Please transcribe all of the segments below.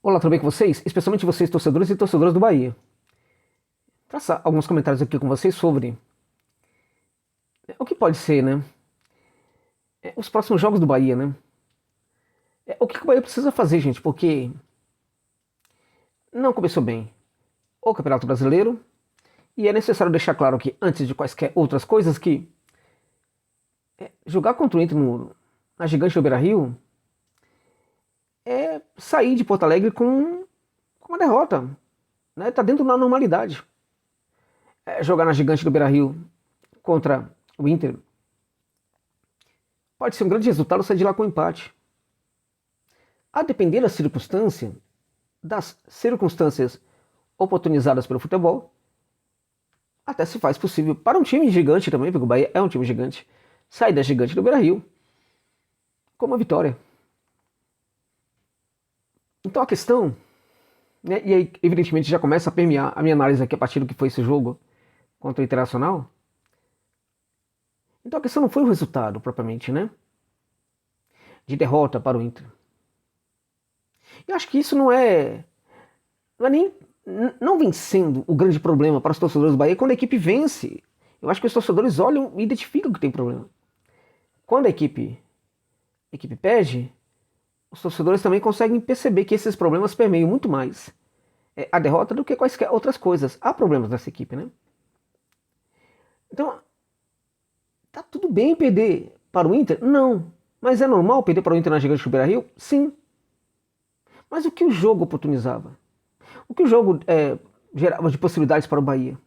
Olá, tudo bem com vocês? Especialmente vocês, torcedores e torcedoras do Bahia. Traçar alguns comentários aqui com vocês sobre o que pode ser, né? Os próximos jogos do Bahia, né? O que o Bahia precisa fazer, gente, porque não começou bem o Campeonato Brasileiro e é necessário deixar claro aqui, antes de quaisquer outras coisas, que jogar contra o Inter na Gigante do Beira-Rio é sair de Porto Alegre com uma derrota, né? Tá dentro da normalidade. Jogar na Gigante do Beira-Rio contra o Inter pode ser um grande resultado sair de lá com um empate. A depender das circunstâncias oportunizadas pelo futebol, até se faz possível para um time gigante também, porque o Bahia é um time gigante, sair da Gigante do Beira-Rio com uma vitória. Então a questão, né, e aí evidentemente já começa a permear a minha análise aqui a partir do que foi esse jogo contra o Internacional. Então a questão não foi o resultado propriamente, né? De derrota para o Inter. Eu acho que isso não é nem não vem sendo o grande problema para os torcedores do Bahia quando a equipe vence. Eu acho que os torcedores olham e identificam que tem problema. Quando a equipe perde, os torcedores também conseguem perceber que esses problemas permeiam muito mais a derrota do que quaisquer outras coisas. Há problemas nessa equipe, né? Então, tá tudo bem perder para o Inter? Não. Mas é normal perder para o Inter na Gigante do Beira-Rio? Sim. Mas o que o jogo oportunizava? O que o jogo gerava de possibilidades para o Bahia?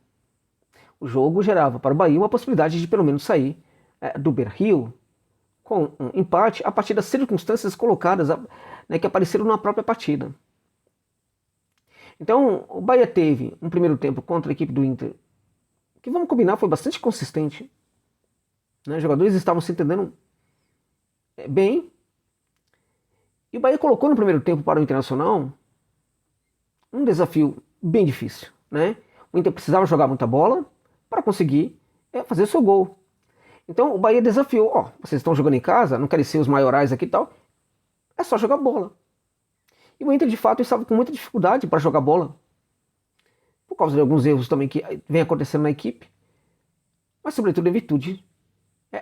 O jogo gerava para o Bahia uma possibilidade de pelo menos sair do Beira-Rio com um empate a partir das circunstâncias colocadas, né, que apareceram na própria partida. Então, o Bahia teve um primeiro tempo contra a equipe do Inter, que vamos combinar, foi bastante consistente. Né? Os jogadores estavam se entendendo bem. E o Bahia colocou no primeiro tempo para o Internacional um desafio bem difícil. Né? O Inter precisava jogar muita bola para conseguir fazer seu gol. Então o Bahia desafiou, vocês estão jogando em casa, não querem ser os maiorais aqui e tal, é só jogar bola. E o Inter de fato estava com muita dificuldade para jogar bola, por causa de alguns erros também que vem acontecendo na equipe, mas sobretudo em virtude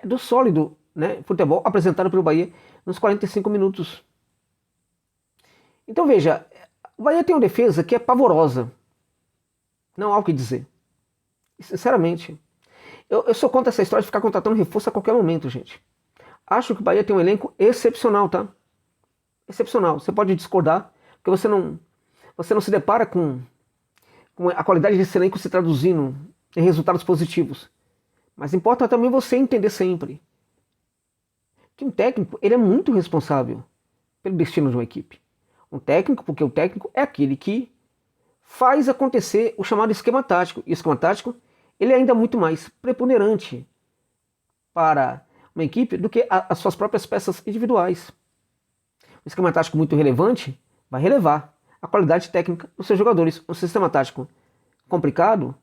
do sólido, né, futebol apresentado pelo Bahia nos 45 minutos. Então veja, o Bahia tem uma defesa que é pavorosa, não há o que dizer, sinceramente. Eu sou contra essa história de ficar contratando reforço a qualquer momento, gente. Acho que o Bahia tem um elenco excepcional, tá? Excepcional. Você pode discordar, porque você não se depara com a qualidade desse elenco se traduzindo em resultados positivos. Mas importa também você entender sempre que um técnico, ele é muito responsável pelo destino de uma equipe. Um técnico, porque o técnico é aquele que faz acontecer o chamado esquema tático. E o esquema tático, ele é ainda muito mais preponderante para uma equipe do que as suas próprias peças individuais. Um esquema tático muito relevante vai relevar a qualidade técnica dos seus jogadores. Um sistema tático complicado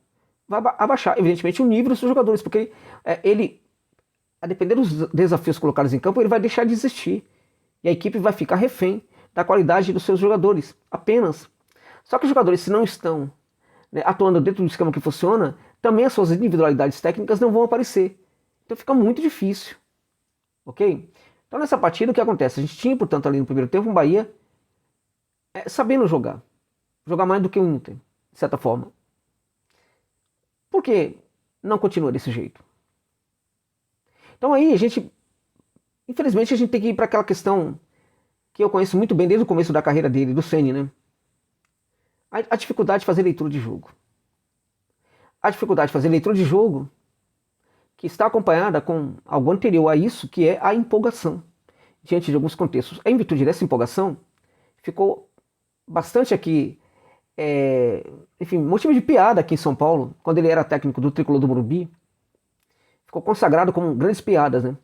vai abaixar, evidentemente, o nível dos seus jogadores, porque ele, a depender dos desafios colocados em campo, ele vai deixar de existir. E a equipe vai ficar refém da qualidade dos seus jogadores, apenas. Só que os jogadores, se não estão atuando dentro do esquema que funciona, também as suas individualidades técnicas não vão aparecer. Então fica muito difícil. Ok? Então nessa partida o que acontece? A gente tinha, portanto, ali no primeiro tempo um Bahia sabendo jogar. Jogar mais do que o Inter, de certa forma. Por que não continua desse jeito? Então aí infelizmente a gente tem que ir para aquela questão que eu conheço muito bem desde o começo da carreira dele, do Ceni, né? A dificuldade de fazer leitura de jogo. A dificuldade de fazer leitura de jogo que está acompanhada com algo anterior a isso, que é a empolgação diante de alguns contextos. Em virtude dessa empolgação, ficou bastante aqui, enfim, motivo de piada aqui em São Paulo, quando ele era técnico do Tricolor do Morumbi, ficou consagrado como grandes piadas, né?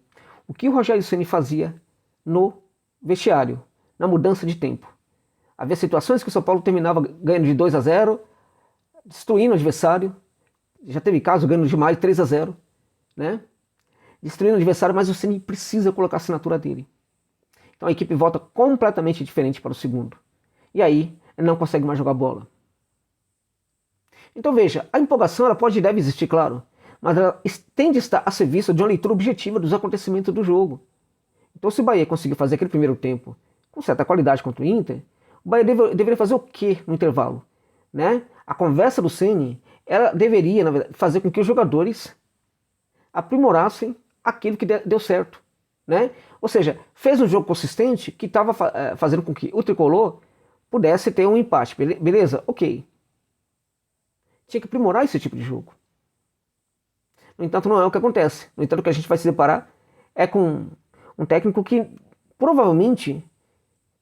O que o Rogério Ceni fazia no vestiário, na mudança de tempo. Havia situações que o São Paulo terminava ganhando de 2-0, destruindo o adversário. Já teve caso ganhando demais, 3-0, né? Destruindo o adversário, mas o Ceni precisa colocar a assinatura dele. Então a equipe volta completamente diferente para o segundo. E aí não consegue mais jogar bola. Então veja, a empolgação ela pode e deve existir, claro, mas ela tende a estar a serviço de uma leitura objetiva dos acontecimentos do jogo. Então se o Bahia conseguiu fazer aquele primeiro tempo com certa qualidade contra o Inter, o Bahia deveria fazer o quê no intervalo? Né? A conversa do Ceni, ela deveria, na verdade, fazer com que os jogadores aprimorassem aquilo que deu certo. Né? Ou seja, fez um jogo consistente que estava fazendo com que o Tricolor pudesse ter um empate. Beleza? Ok. Tinha que aprimorar esse tipo de jogo. No entanto, não é o que acontece. No entanto, o que a gente vai se deparar é com um técnico que provavelmente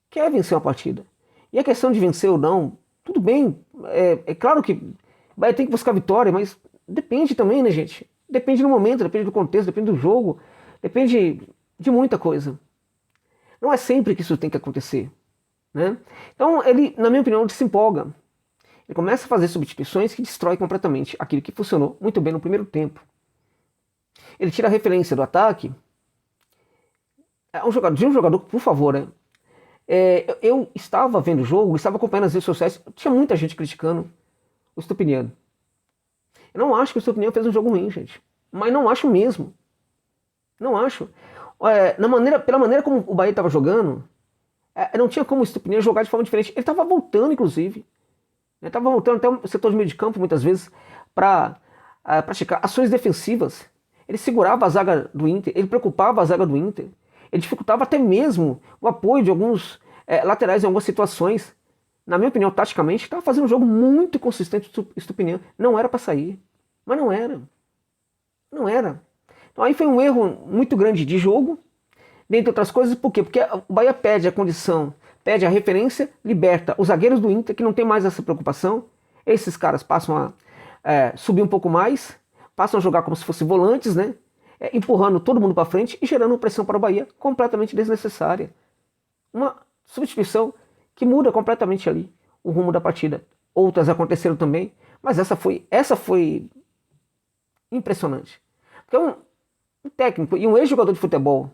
quer vencer uma partida. E a questão de vencer ou não, tudo bem, é claro que vai ter que buscar vitória, mas depende também, né, gente? Depende do momento, depende do contexto, depende do jogo, depende de muita coisa. Não é sempre que isso tem que acontecer. Né? Então, ele, na minha opinião, ele se empolga. Ele começa a fazer substituições que destrói completamente aquilo que funcionou muito bem no primeiro tempo. Ele tira a referência do ataque. De um jogador, por favor, né? Eu estava vendo o jogo, estava acompanhando as redes sociais, tinha muita gente criticando o Estupiniano. Eu não acho que o Estupiniano fez um jogo ruim, gente. Mas não acho mesmo. Não acho. Pela maneira como o Bahia estava jogando, não tinha como o Estupiniano jogar de forma diferente. Ele estava voltando, inclusive. Ele estava voltando até o setor de meio de campo, muitas vezes, para praticar ações defensivas. Ele segurava a zaga do Inter, ele preocupava a zaga do Inter. Ele dificultava até mesmo o apoio de alguns laterais em algumas situações. Na minha opinião, taticamente, estava fazendo um jogo muito consistente do Estupiniano. Não era para sair. Mas não era. Não era. Então aí foi um erro muito grande de jogo. Dentre outras coisas, por quê? Porque o Bahia perde a condição, perde a referência, liberta os zagueiros do Inter, que não tem mais essa preocupação. Esses caras passam a subir um pouco mais, passam a jogar como se fossem volantes, né? Empurrando todo mundo para frente e gerando pressão para o Bahia completamente desnecessária. Uma substituição que muda completamente ali o rumo da partida. Outras aconteceram também, mas essa foi impressionante. Porque um técnico e um ex-jogador de futebol,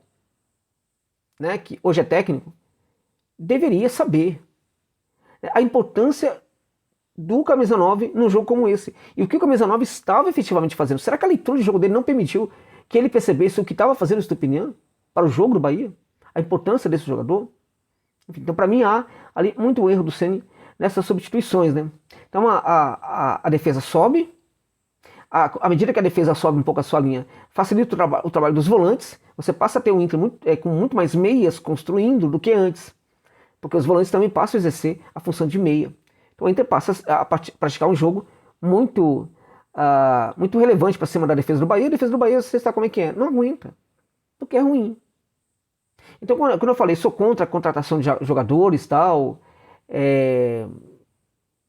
né, que hoje é técnico, deveria saber a importância do Camisa 9 num jogo como esse. E o que o Camisa 9 estava efetivamente fazendo? Será que a leitura de jogo dele não permitiu que ele percebesse o que estava fazendo o Estupiniano para o jogo do Bahia? A importância desse jogador? Enfim, então, para mim, há ali muito erro do Ceni nessas substituições. Né? Então, a defesa sobe. À medida que a defesa sobe um pouco a sua linha, facilita o trabalho dos volantes. Você passa a ter um Inter com muito mais meias construindo do que antes. Porque os volantes também passam a exercer a função de meia. Então o Inter passa a praticar um jogo muito relevante para cima da defesa do Bahia. A defesa do Bahia, você sabe como é que é? Não aguenta. Porque é ruim. Então quando eu falei, sou contra a contratação de jogadores e tal,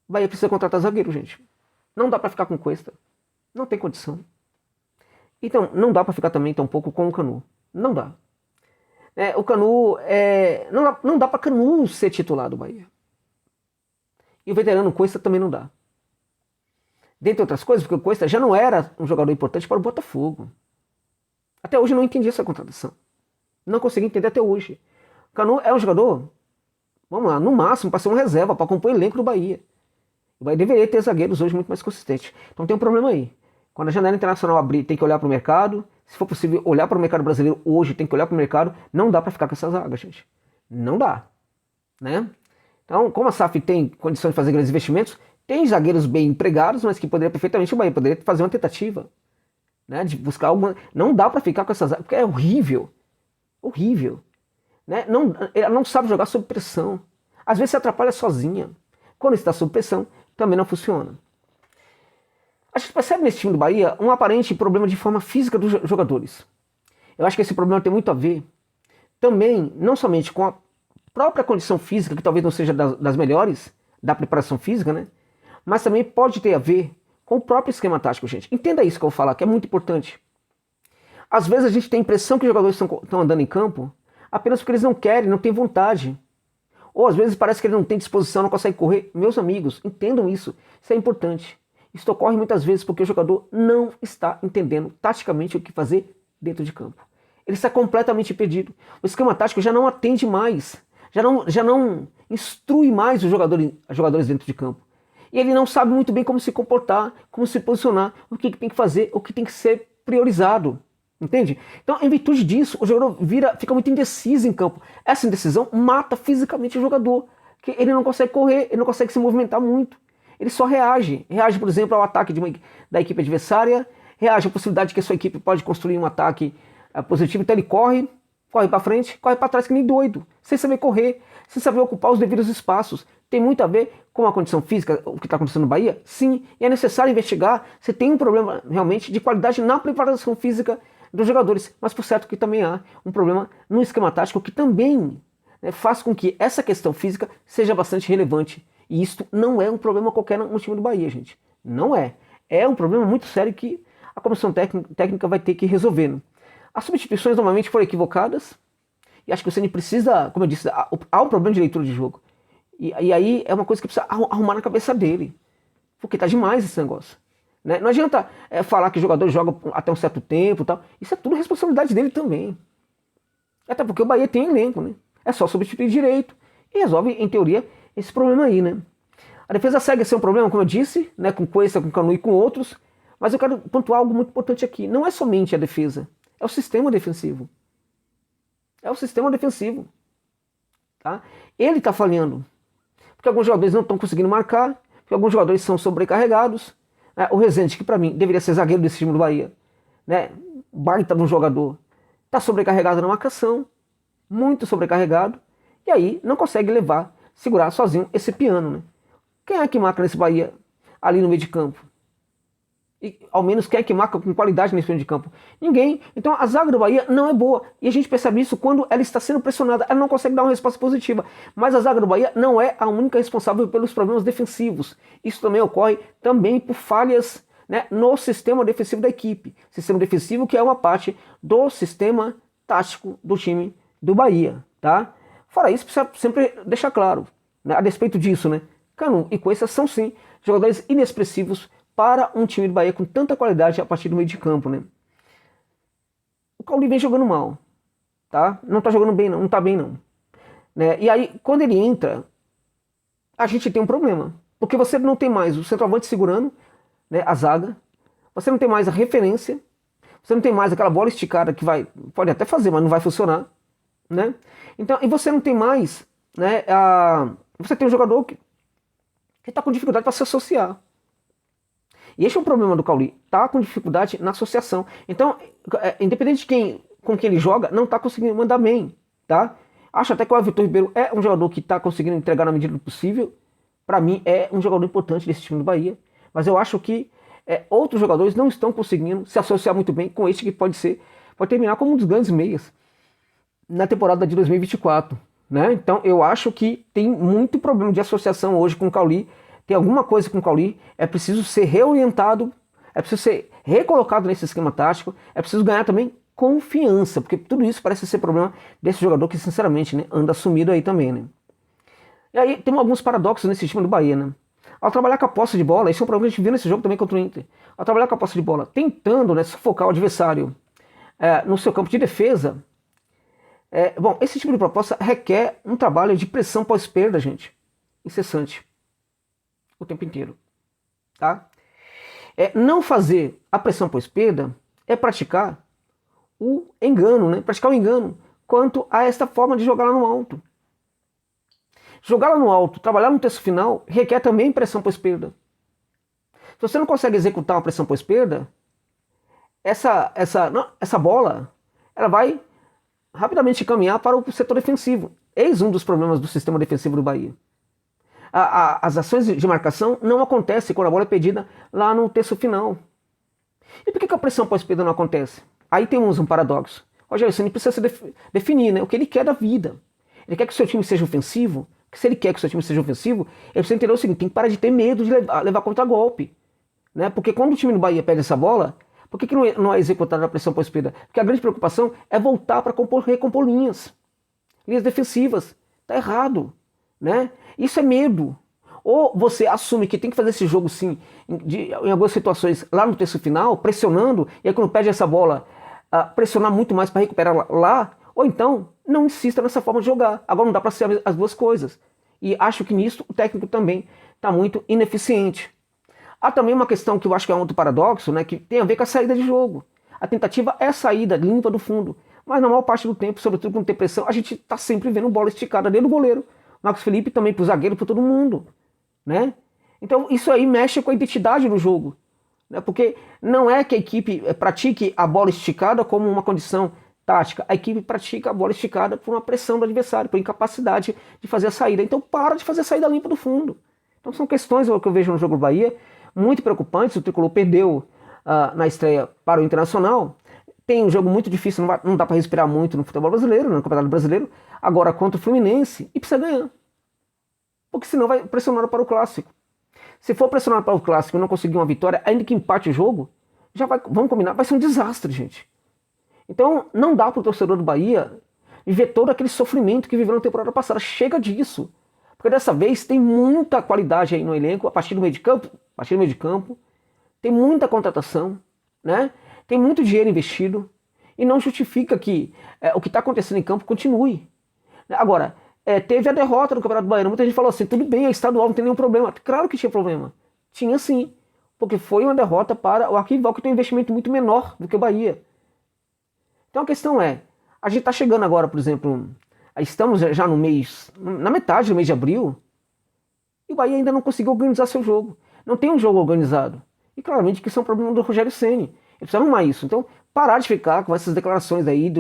o Bahia precisa contratar zagueiro, gente. Não dá para ficar com Cuesta. Não tem condição. Então, não dá para ficar também tão pouco com o Canu. Não dá. O Canu, não dá para Canu ser titular do Bahia. E o veterano Cuesta também não dá. Dentre outras coisas, porque o Cuesta já não era um jogador importante para o Botafogo. Até hoje eu não entendi essa contratação. Não consegui entender até hoje. O Canu é um jogador, vamos lá, no máximo para ser uma reserva, para compor o elenco do Bahia. O Bahia deveria ter zagueiros hoje muito mais consistentes. Então tem um problema aí. Quando a janela internacional abrir, tem que olhar para o mercado. Se for possível olhar para o mercado brasileiro hoje, tem que olhar para o mercado. Não dá para ficar com essa zaga, gente. Não dá. Né? Então, como a SAF tem condição de fazer grandes investimentos, tem zagueiros bem empregados, mas que poderia perfeitamente o Bahia poderia fazer uma tentativa, né, de buscar alguma. Não dá para ficar com essa zaga, porque é horrível. Horrível. Né? Ela não sabe jogar sob pressão. Às vezes se atrapalha sozinha. Quando está sob pressão, também não funciona. A gente percebe nesse time do Bahia um aparente problema de forma física dos jogadores. Eu acho que esse problema tem muito a ver também, não somente com a própria condição física, que talvez não seja das melhores, da preparação física, né? Mas também pode ter a ver com o próprio esquema tático, gente. Entenda isso que eu vou falar, que é muito importante. Às vezes a gente tem a impressão que os jogadores estão andando em campo apenas porque eles não querem, não têm vontade. Ou às vezes parece que eles não têm disposição, não conseguem correr. Meus amigos, entendam isso. Isso é importante. Isso ocorre muitas vezes porque o jogador não está entendendo taticamente o que fazer dentro de campo. Ele está completamente perdido. O esquema tático já não atende mais. Já não instrui mais os jogadores dentro de campo. E ele não sabe muito bem como se comportar, como se posicionar, o que tem que fazer, o que tem que ser priorizado. Entende? Então, em virtude disso, o jogador fica muito indeciso em campo. Essa indecisão mata fisicamente o jogador, que ele não consegue correr, ele não consegue se movimentar muito. Ele só reage. Reage, por exemplo, ao ataque da equipe adversária, reage à possibilidade que a sua equipe pode construir um ataque positivo, então ele corre para frente, corre para trás que nem doido, sem saber correr, sem saber ocupar os devidos espaços. Tem muito a ver com a condição física, o que está acontecendo no Bahia? Sim, e é necessário investigar se tem um problema realmente de qualidade na preparação física dos jogadores, mas por certo que também há um problema no esquema tático que também faz com que essa questão física seja bastante relevante. E isto não é um problema qualquer no time do Bahia, gente. Não é. É um problema muito sério que a comissão técnica vai ter que resolver. Né? As substituições normalmente foram equivocadas, e acho que o Ceni precisa, como eu disse, há um problema de leitura de jogo. E aí é uma coisa que precisa arrumar na cabeça dele, porque tá demais esse negócio. Né? Não adianta falar que o jogador joga até um certo tempo e tal, isso é tudo responsabilidade dele também. Até porque o Bahia tem elenco, né? É só substituir direito e resolve, em teoria, esse problema aí, né? A defesa segue a ser um problema, como eu disse, né? Com Cuesta, com Canu e com outros, mas eu quero pontuar algo muito importante aqui. Não é somente a defesa, é o sistema defensivo. É o sistema defensivo. Tá? Ele está falhando. Porque alguns jogadores não estão conseguindo marcar, porque alguns jogadores são sobrecarregados. Né? O Rezende, que para mim deveria ser zagueiro desse time do Bahia, né? Baita de um jogador, está sobrecarregado na marcação, muito sobrecarregado, e aí não consegue segurar sozinho esse piano. Né? Quem é que marca nesse Bahia ali no meio de campo? E, ao menos quem é que marca com qualidade nesse meio de campo? Ninguém. Então a zaga do Bahia não é boa. E a gente percebe isso quando ela está sendo pressionada. Ela não consegue dar uma resposta positiva. Mas a zaga do Bahia não é a única responsável pelos problemas defensivos. Isso também ocorre também por falhas, né, no sistema defensivo da equipe. Sistema defensivo que é uma parte do sistema tático do time do Bahia. Tá? Fora isso, precisa sempre deixar claro, né, a despeito disso, né, Canu e Cuesta são sim jogadores inexpressivos para um time do Bahia com tanta qualidade a partir do meio de campo, né? O Cauli vem jogando mal, tá? Não tá jogando bem, não tá bem, não. Né? E aí, quando ele entra, a gente tem um problema. Porque você não tem mais o centroavante segurando, né, a zaga, você não tem mais a referência, você não tem mais aquela bola esticada que pode até fazer, mas não vai funcionar, né? Então, e você não tem mais, né, você tem um jogador que está com dificuldade para se associar. E esse é o problema do Cauli, tá com dificuldade na associação. Então, independente de com quem ele joga, não tá conseguindo mandar bem, tá? Acho até que o Everton Ribeiro é um jogador que tá conseguindo entregar na medida do possível. Para mim, é um jogador importante desse time do Bahia. Mas eu acho que outros jogadores não estão conseguindo se associar muito bem com este que pode terminar como um dos grandes meias na temporada de 2024, né? Então, eu acho que tem muito problema de associação hoje com o Cauli. Tem alguma coisa com o Cauli, é preciso ser reorientado, é preciso ser recolocado nesse esquema tático, é preciso ganhar também confiança, porque tudo isso parece ser problema desse jogador que, sinceramente, né, anda sumido aí também, né? E aí tem alguns paradoxos nesse time do Bahia, né? Ao trabalhar com a posse de bola, esse é um problema que a gente viu nesse jogo também contra o Inter, ao trabalhar com a posse de bola, tentando, né, sufocar o adversário no seu campo de defesa, bom, esse tipo de proposta requer um trabalho de pressão pós-perda, gente, incessante. O tempo inteiro, tá? Não fazer a pressão pós-perda é praticar o engano, né? Praticar o engano quanto a esta forma de jogar lá no alto. Jogar lá no alto, trabalhar no terço final, requer também pressão pós-perda. Se você não consegue executar uma pressão pós-perda, essa bola, ela vai rapidamente caminhar para o setor defensivo. Eis um dos problemas do sistema defensivo do Bahia. As ações de marcação não acontecem quando a bola é pedida lá no terço final. E por que a pressão pós-perda não acontece? Aí temos um paradoxo. O Rogério Ceni precisa se definir, né, o que ele quer da vida. Ele quer que o seu time seja ofensivo, que se ele quer que o seu time seja ofensivo, ele precisa entender o seguinte, tem que parar de ter medo de levar contra-golpe. Né? Porque quando o time do Bahia perde essa bola, por que não é executada a pressão pós-perda? Porque a grande preocupação é voltar para recompor linhas defensivas. Está errado. Né? Isso é medo. Ou você assume que tem que fazer esse jogo sim, em algumas situações lá no terço final, pressionando, e aí quando perde essa bola, pressionar muito mais para recuperar lá, ou então não insista nessa forma de jogar. Agora não dá para ser as duas coisas. E acho que nisso o técnico também está muito ineficiente. Há também uma questão que eu acho que é um outro paradoxo, né, que tem a ver com a saída de jogo. A tentativa é a saída limpa do fundo. Mas na maior parte do tempo, sobretudo quando tem pressão, a gente está sempre vendo bola esticada dentro do goleiro. Marcos Felipe também para o zagueiro, para todo mundo. Né? Então isso aí mexe com a identidade do jogo. Né? Porque não é que a equipe pratique a bola esticada como uma condição tática. A equipe pratica a bola esticada por uma pressão do adversário, por incapacidade de fazer a saída. Então para de fazer a saída limpa do fundo. Então são questões que eu vejo no jogo do Bahia muito preocupantes. O Tricolor perdeu na estreia para o Internacional. Tem um jogo muito difícil, não dá para respirar muito no futebol brasileiro, no Campeonato Brasileiro. Agora contra o Fluminense e precisa ganhar. Porque senão vai pressionar para o Clássico. Se for pressionar para o Clássico e não conseguir uma vitória, ainda que empate o jogo, vamos combinar, vai ser um desastre, gente. Então não dá para o torcedor do Bahia viver todo aquele sofrimento que viveu na temporada passada. Chega disso. Porque dessa vez tem muita qualidade aí no elenco, a partir do meio de campo, tem muita contratação, né? Tem muito dinheiro investido e não justifica que o que está acontecendo em campo continue. Agora, teve a derrota no Campeonato Baiano. Muita gente falou assim, tudo bem, é estadual, não tem nenhum problema. Claro que tinha problema. Tinha sim. Porque foi uma derrota para o Arquival, que tem um investimento muito menor do que o Bahia. Então a questão é, a gente está chegando agora, por exemplo, estamos já no mês, na metade do mês de abril, e o Bahia ainda não conseguiu organizar seu jogo. Não tem um jogo organizado. E claramente que isso é um problema do Rogério Ceni. Ele precisa arrumar isso. Então, parar de ficar com essas declarações aí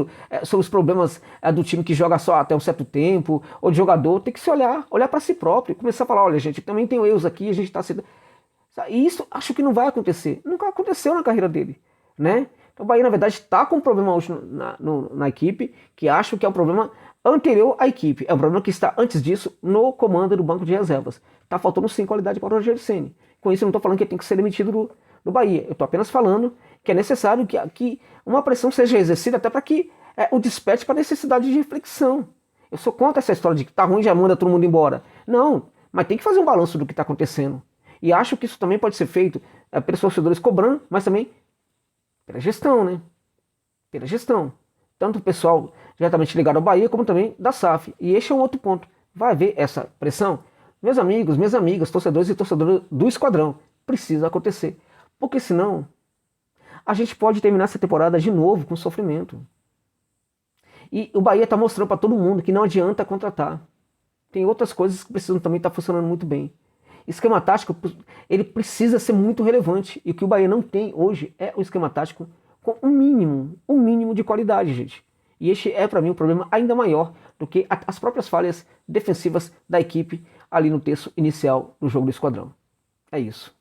sobre os problemas do time que joga só até um certo tempo, ou de jogador, tem que se olhar para si próprio, começar a falar, olha gente, também tem erros aqui, a gente está sendo... E isso acho que não vai acontecer. Nunca aconteceu na carreira dele, né? Então o Bahia, na verdade, está com um problema hoje na equipe, que acho que é um problema anterior à equipe. É um problema que está, antes disso, no comando do banco de reservas. Está faltando sim qualidade para o Rogério Ceni. Com isso eu não estou falando que ele tem que ser demitido do Bahia. Eu estou apenas falando que é necessário que uma pressão seja exercida até para que o desperte para a necessidade de reflexão. Eu sou contra essa história de que tá ruim, já manda todo mundo embora. Não, mas tem que fazer um balanço do que está acontecendo. E acho que isso também pode ser feito pelos torcedores cobrando, mas também pela gestão, né? Pela gestão. Tanto o pessoal diretamente ligado ao Bahia, como também da SAF. E este é um outro ponto. Vai haver essa pressão? Meus amigos, minhas amigas, torcedores e torcedoras do Esquadrão, precisa acontecer. Porque senão, a gente pode terminar essa temporada de novo com sofrimento. E o Bahia está mostrando para todo mundo que não adianta contratar. Tem outras coisas que precisam também estar funcionando muito bem. Esquema tático, ele precisa ser muito relevante. E o que o Bahia não tem hoje é o esquema tático com um mínimo de qualidade, gente. E este é, para mim, um problema ainda maior do que as próprias falhas defensivas da equipe ali no terço inicial do jogo do Esquadrão. É isso.